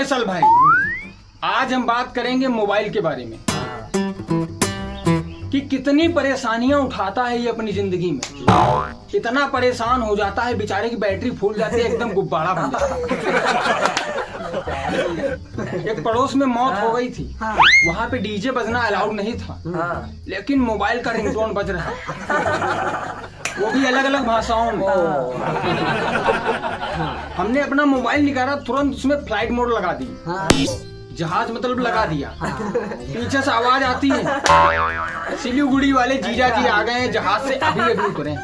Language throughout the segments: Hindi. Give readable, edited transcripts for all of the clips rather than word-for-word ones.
स्पेशल भाई। आज हम बात करेंगे मोबाइल के बारे में कि कितनी परेशानियां उठाता है ये अपनी जिंदगी में। इतना परेशान हो जाता है बेचारे की बैटरी फूल जाती है, एकदम गुब्बारा बन जाता है। एक पड़ोस में मौत हो गई थी, वहां पे डीजे बजना अलाउड नहीं था, लेकिन मोबाइल का रिंगटोन बज रहा है, वो भी अलग अलग भाषाओं में। हमने अपना मोबाइल निकाला, तुरंत उसमें फ्लाइट मोड लगा दी, जहाज मतलब लगा दिया। पीछे से आवाज आती है, सिलीगुड़ी वाले जीजा जी आ गए हैं, जहाज से अभी अभी उतरे।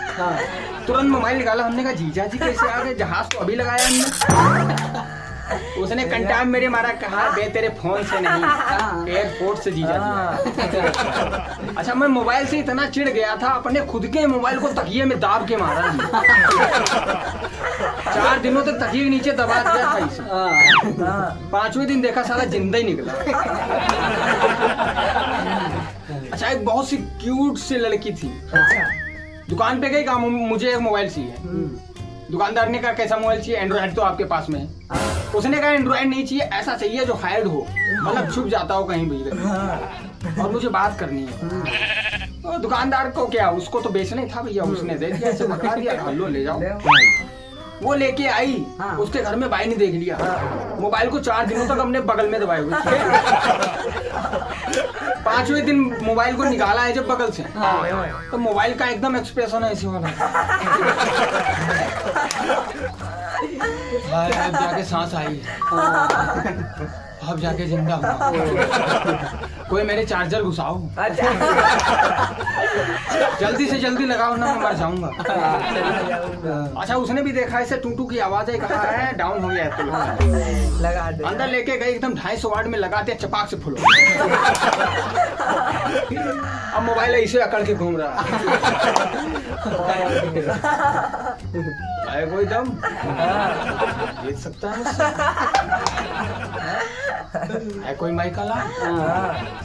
तुरंत मोबाइल निकाला, हमने कहा जीजा जी कैसे आ गए, जहाज तो अभी लगाया हमने। उसने कंटाम मेरे मारा, कहा बे तेरे फोन से नहीं, एयरपोर्ट से जीजा जी। अच्छा, मैं मोबाइल से इतना चिढ़ गया था, अपने खुद के मोबाइल को तकिए में दाब के मारा। 4 दिनों तक तकिए के नीचे दबा दिया था इसे। 5वें दिन देखा साला जिंदा ही निकला। अच्छा, एक बहुत सी क्यूट सी लड़की थी, दुकान पे गई, कहा मुझे एक मोबाइल चाहिए। दुकानदार ने कहा कैसा मोबाइल चाहिए, एंड्रॉइड तो आपके पास में है। उसने कहा एंड्रॉइड नहीं चाहिए, ऐसा चाहिए जो हाइड हो, मतलब छुप जाता हो कहीं भी, और मुझे बात करनी है। तो दुकानदार को क्या, उसको तो बेचना ही था भैया, उसने दे दिया, ऐसे बता दिया, लो ले जाओ। वो लेके आई, उसके घर में भाई ने देख लिया, मोबाइल को 4 दिनों तक हमने बगल में दबाए हुए। 5वें दिन मोबाइल को निकाला है जब बगल से, तो मोबाइल का एकदम एक्सप्रेशन है ऐसे वाला। अब जाके सांस आई, अब जाके जिंदा हुआ। कोई मेरे चार्जर घुसाओ, जल्दी से जल्दी लगाओ ना, मैं मर जाऊंगा। अच्छा, उसने भी देखा ऐसे टूटू की आवाज है, कहा है डाउन हो गया है, तो लगा दे। अंदर लेके गए, एकदम 250 वाट में लगाते, चपाक से फुलो। अब मोबाइल ऐसे अकड़ के घूम रहा है, कोई दम देख सकता है, कोई माइक आला।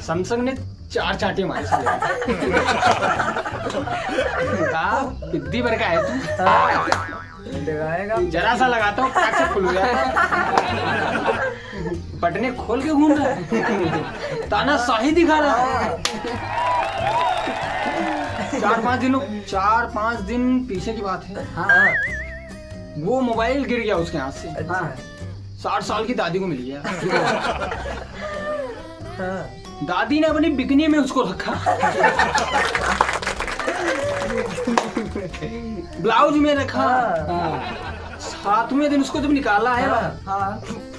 सैमसंग ने 4 चाटे मारे, कितनी बार का है तू, जरा सा लगाता हूँ पैक से खुल गया, बटने खोल के घूम रहा है, ताना शाही दिखा रहा है। 4-5 दिन पीछे की बात है, वो मोबाइल गिर गया उसके हाथ से। 60 साल की दादी को मिल गया। दादी ने अपनी बिकनी में उसको रखा, ब्लाउज में रखा। 7वें दिन उसको जब निकाला है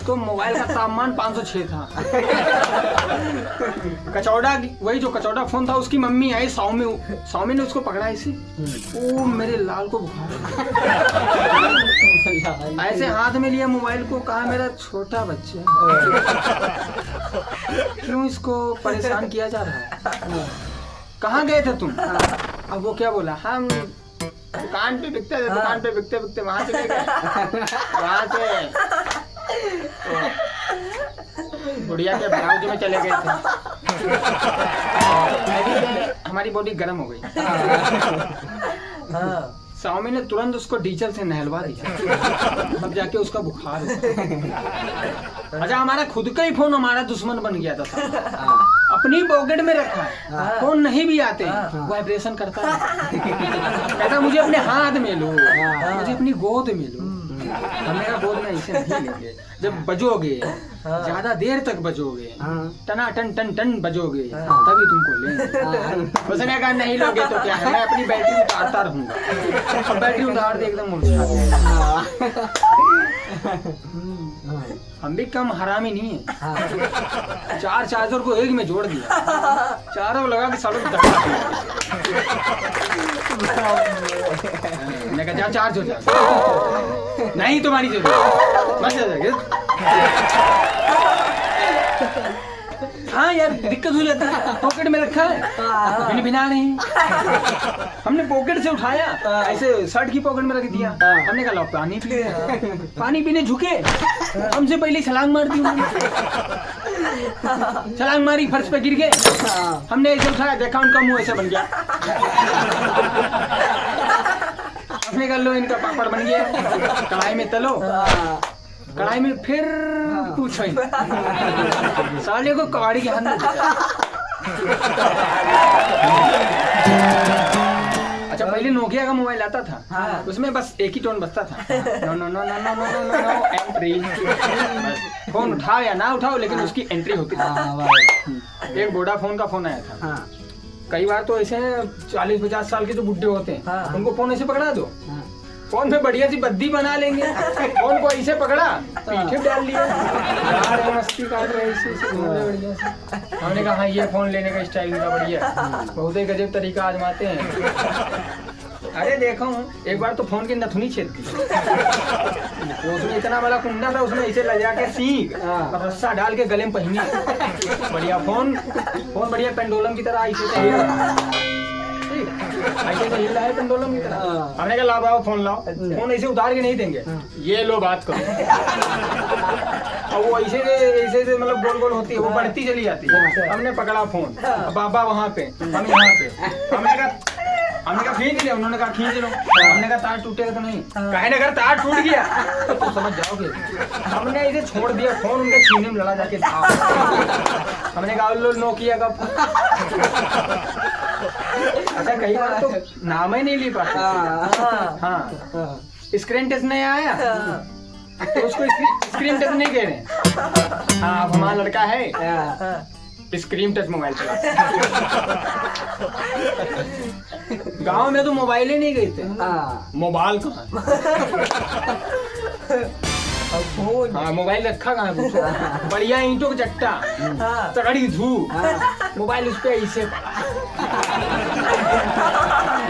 तो मोबाइल का तापमान 506 था। कचौड़ा, वही जो कचौड़ा फोन था, उसकी मम्मी आई, सौमी ने उसको पकड़ा ऐसे, ओ मेरे लाल को बुखार, ऐसे हाथ में लिया मोबाइल को, कहा मेरा छोटा बच्चा क्यों इसको परेशान किया जा रहा है, कहाँ गए थे तुम। अब वो क्या बोला, हम दुकान पे बिकते थे, दुकान पे बिकते बिकते वहां चले गए, वहां से गुड़िया के ब्लाउज में चले गए थे। हमारी बॉडी गर्म हो गई। स्वामी ने तुरंत उसको डीजल से नहलवा दिया, तब जाके उसका बुखार हुआ। अच्छा, हमारा खुद का ही फोन हमारा दुश्मन बन गया था, अपनी पॉकेट में रखा है, फोन नहीं भी आते, वाइब्रेशन करता है, कहता मुझे अपने हाथ में लो, मुझे अपनी गोद में लो। हमने कहा गोद में इसे नहीं लेंगे, जब बजोगे, ज्यादा देर तक बजोगे, टना टन टन टन बजोगे, तभी तुमको लेंगे। उसने कहा नहीं लोगे तो क्या है, मैं अपनी बैटरी उतारता रहूंगा। अब बैटरी उतार दे, एकदम मुरझा गया। हम भी कम हरामी नहीं है, 4 चार्जर को एक में जोड़ दिया, चारों लगा के सड़क मैंने कहा जा चार्ज हो जा, नहीं तुम्हारी जरूरत, मत जा। हाँ यार, दिक्कत हो जाती है, पॉकेट में रखा है, बिना नहीं, हमने पॉकेट से उठाया, ऐसे शर्ट की पॉकेट में रख दिया। हमने कहा लो पानी पी, पानी पीने झुके, हमसे पहले छलांग मार दी, छलांग मारी, फर्श पे गिर गए। हमने ऐसे उठाया, देखा उनका मुंह ऐसे बन गया। हमने कहा लो इनका पापड़ बन गया, कढ़ाई में तलो, कढ़ाई में फिर पूछो ही साले को कबाड़ी के हाथ में अच्छा पहले नोकिया का मोबाइल आता था उसमें बस एक ही टोन बजता था no no no no no no no no no entry phone उठाओ या ना उठाओ लेकिन उसकी एंट्री होती थी। एक वोडाफोन का फोन आया था कई बार तो ऐसे 40-50 साल के जो बुड्ढे होते हैं उनको फोन ऐसे पकड़ा दो फोन पे बढ़िया सी बद्दी बना लेंगे फोन को ऐसे पकड़ा पीछे डाल लिया मस्ती काट रहे बढ़िया से। हमने कहा हाँ ये फोन लेने का स्टाइल इनका बढ़िया बहुत ही गजब तरीका आजमाते हैं। अरे देखो एक बार तो फोन की नथुनी छेद दी उसमें इतना बड़ा कुंडा था उसमें ऐसे लगा के सीख और रस्सा डाल के गले में पहनी बढ़िया फोन बढ़िया पेंडुलम की तरह ऐसे हिल रहा है पेंडुलम की तरह। हमने कहा लाओ फोन लाओ फोन ऐसे उतार के नहीं देंगे ये लो बात करो और वो ऐसे मतलब गोल गोल होती है वो बढ़ती चली जाती है। हमने पकड़ा फोन बाबा वहाँ पे हम यहाँ पे हमने कहा खींच ले उन्होंने कहा खींच लो हमने कहा तार टूटेगा तो नहीं कहे ना अगर तार टूट गया तो समझ जाओगे। हमने इसे छोड़ दिया फोन उनके सीने में लड़ा जाके हमने कहा लो नोकिया का अच्छा कई बार तो नाम ही नहीं ले पाते हाँ स्क्रीन टच नहीं आया तो उसको स्क्रीन टच नहीं कह रहे हाँ अब हमारा लड़का है स्क्रीन टच मोबाइल चला गांव में तो मोबाइल ही नहीं गए थे मोबाइल कहाँ हाँ मोबाइल रखा कहाँ है बढ़िया ईंटों का चट्टा तगड़ी धूप मोबाइल उस पे ऐसे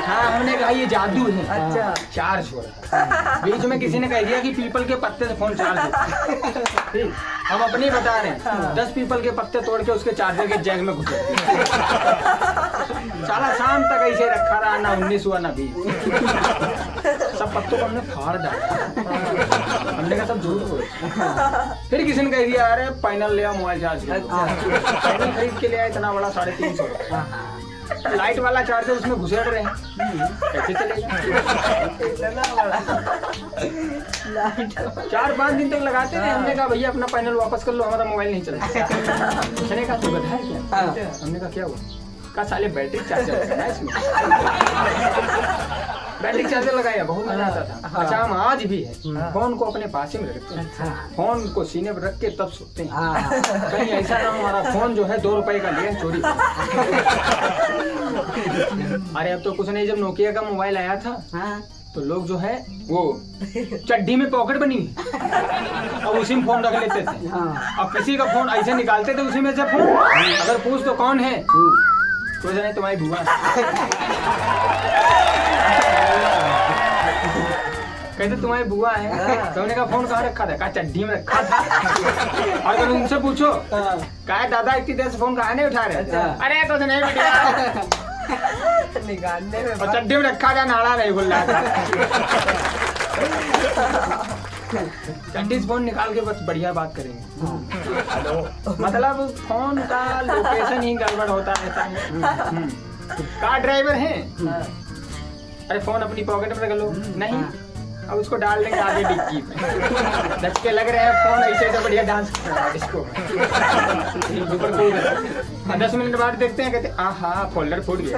हाँ हमने कहा ये जादू है अच्छा चार्ज हो रहा बीच में किसी ने कह दिया कि पीपल के पत्ते से फोन चार्ज हो ठीक हम अपने बता रहे हैं 10 पीपल के पत्ते तोड़ के उसके चार्जर के जैक में घुसे साला शाम तक ऐसे रखा रहा ना 19 हुआ ना 20 सब पत्तों को हमने फाड़ डाला हमने कहा सब झूठ बोल फिर किसी ने कह दिया अरे पैनल ले आओ मोबाइल चार्ज पैनल खरीद के ले आया इतना बड़ा 350 लाइट वाला चार्जर उसमें घुसेड़ रहे हैं कैसे चलेगा 4-5 दिन तक लगाते रहे। हमने कहा भैया अपना पैनल वापस कर लो हमारा मोबाइल नहीं चलता उसने कहा तू बताया क्या हमने कहा क्या हुआ कहा साले बैटरी चार्जर लगाया इसमें बैटरी चार्जर लगाया बहुत मजा आता था। अच्छा हम आज भी है फोन को अपने पास ही में रखते हैं फोन को सीने पर रख के तब सोते हैं कहीं ऐसा ना हमारा फोन जो है 2 रुपए का लिया चोरी अरे अब तो कुछ नहीं जब नोकिया का मोबाइल आया था तो लोग जो है वो चड्डी में पॉकेट बनी अब उसी में फोन रख लेते थे। अब किसी का फोन ऐसे निकालते थे उसी में से फोन अगर पूछ तो कौन है तो नहीं तुम्हारी बुआ कहते तुम्हारी बुआ है तो उन्होंने कहा फोन कहाँ रखा था कहा चड्डी में रखा था और अगर उनसे पूछो कहा दादा इतनी देर से फोन कहाँ नहीं उठा रहे अरे तो नहीं बेटा निकालने में चड्डी में रखा था नाड़ा नहीं खुल रहा था चड्डी से फोन निकाल के बस बढ़िया बात करेंगे हेलो मतलब फोन का लोकेशन ही गड़बड़ होता रहता है। कार ड्राइवर है अरे फोन अपनी पॉकेट में रख लो नहीं अब उसको डाल देंगे आगे डिक्की में धक्के लग रहे हैं फोन ऐसे तो बढ़िया डांस कर रहा है इसको ऊपर कूद रहा है 10 मिनट बाद देखते हैं कहते आहा फोल्डर फूट गया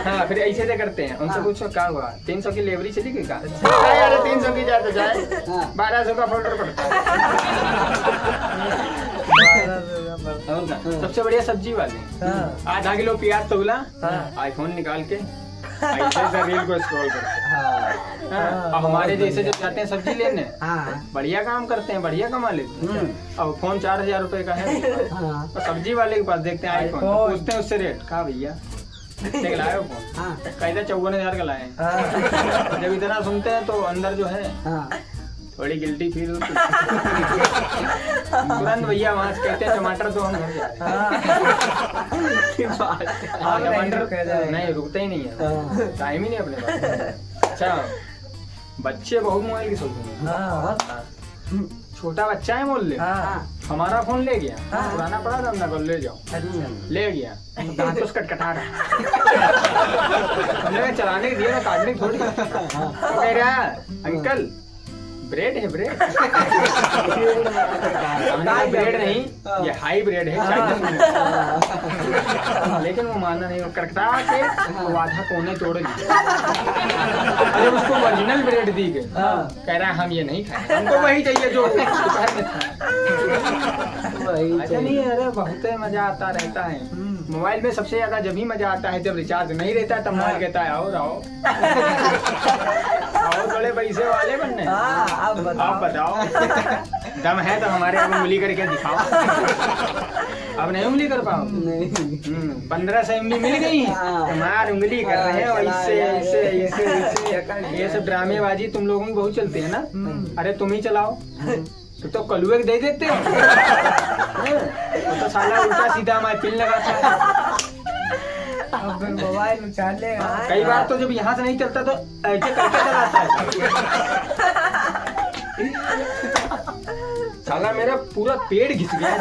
हाँ फिर ऐसे से करते हैं उनसे पूछो क्या हुआ 300 की लेवरी चली गई का अरे 300 की जाए तो जाए 1200 का फोल्डर पड़ता है। सबसे बढ़िया सब्जी वाले आधा किलो प्याज तोला आईफोन निकाल के ऐसे रील को स्क्रॉल करते हैं। अब हमारे जैसे जो जाते हैं सब्जी लेने बढ़िया काम करते हैं बढ़िया कमा लेते हैं। अब फोन 4000 रुपए का है तो सब्जी वाले के पास देखते हैं आईफोन तो पूछते हैं उससे रेट कहा भैया कितने का लाए हो फोन कहते 54,000 का लाए। जब इतना सुनते हैं तो अंदर जो है थोड़ी गिल्टी फील होती तुरंत भैया वहाँ से कहते हैं टमाटर तो हम घर जाते टमाटर नहीं रुकते ही नहीं है टाइम ही नहीं अपने पास। अच्छा बच्चे बहुत मोबाइल की सोचते छोटा बच्चा है बोल ले हमारा फोन ले गया पुराना पड़ा था हमने ले जाओ ले गया दांत उसका कटा रहा चलाने के दिया काटने थोड़ी कह रहा अंकल ब्रेड है ब्रेड। ब्रेड नहीं, ये हाई ब्रेड है चाइनीज। लेकिन वो माना नहीं, वो करकता के वो आधा कोने तोड़ लिया। जब उसको ओरिजिनल ब्रेड दी गई, कह रहा है हम ये नहीं खाए, हमको वही चाहिए जो दोपहर में था। अच्छा नहीं, अरे बहुत मजा आता रहता है। मोबाइल में सबसे ज्यादा जब ही मजा आता है जब रिचार्ज नहीं रहता, तब मोबाइल कहता है आओ आओ आओ थोड़े पैसे वाले बनने। आप बताओ दम है तो हमारे अब उंगली करके दिखाओ। अब नहीं उंगली कर पाओ? 1500 MB मिल गई, तुम्हारी उंगली कर रहे हो ऐसे ऐसे ऐसे ऐसे। ये सब ड्रामेबाजी तुम लोगों की बहुत चलते है ना। अरे तुम ही चलाओ, तो कलुए दे देते हो। तो साला उल्टा सीधा मैं पिन लगाता है। मोबाइल उछाल लेगा। कई बार तो जब यहाँ से नहीं चलता तो ऐसे करके चलाता है। साला मेरा पूरा पेड़ घिस गया।